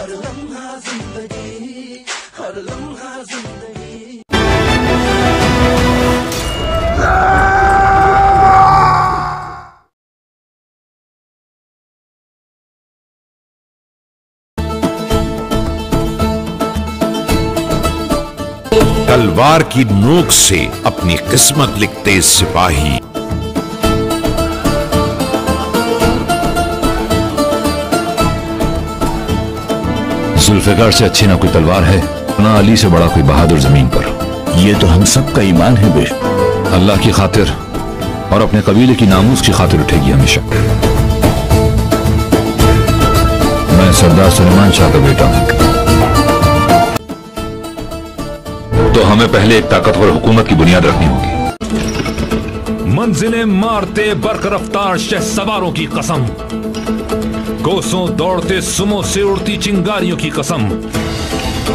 हर लम्हा जिंदगी, हर लम्हा जिंदगी। तलवार की नोक से अपनी किस्मत लिखते सिपाही, जुल्फिकार से अच्छी ना कोई तलवार है, ना अली से बड़ा कोई बहादुर जमीन पर। ये तो हम सब का ईमान है बेश। अल्लाह की खातिर और अपने कबीले की नामूस की खातिर उठेगी हमेशा। मैं सरदार सुलेमान शाह का बेटा हूं, तो हमें पहले एक ताकतवर हुकूमत की बुनियाद रखनी होगी। मंजिलें मारते बर्क रफ्तार शहसवारों की कसम, कोसों दौड़ते सुमो से उड़ती चिंगारियों की कसम,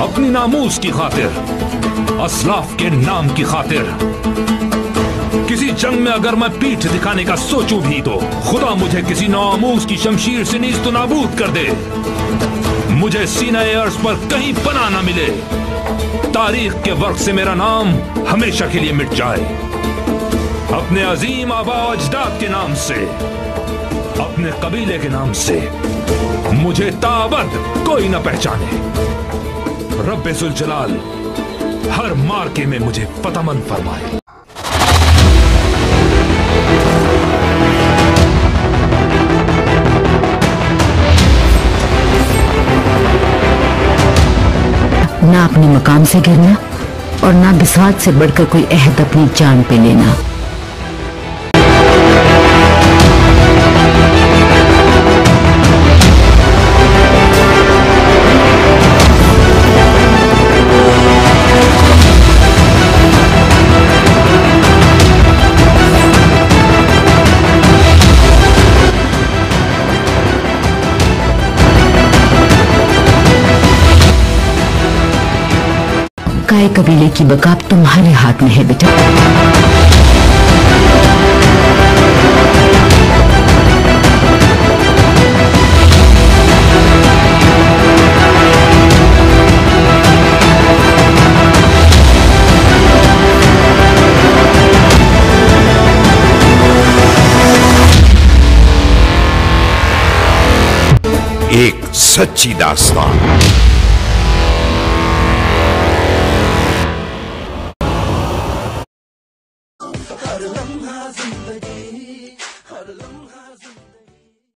अपनी नामूस की खातिर, असलाफ के नाम की खातिर, किसी जंग में अगर मैं पीठ दिखाने का सोचूं भी तो खुदा मुझे किसी नामूस की शमशीर से नीज़ तो नाबूद कर दे, मुझे सीना-ए अर्श पर कहीं पनाह न मिले, तारीख के वर्क से मेरा नाम हमेशा के लिए मिट जाए, अपने अजीम आबा अजदाद के नाम से, अपने कबीले के नाम से मुझे ताबद कोई न पहचाने। रब्बे जुल जलाल हर मार्के में मुझे फतमंद फरमाए। ना अपने मकाम से गिरना और ना बिस्वात से बढ़कर कोई अहद अपनी जान पे लेना। काय कबीले की बका तुम्हारे हाथ में है बेटा। एक सच्ची दास्तान।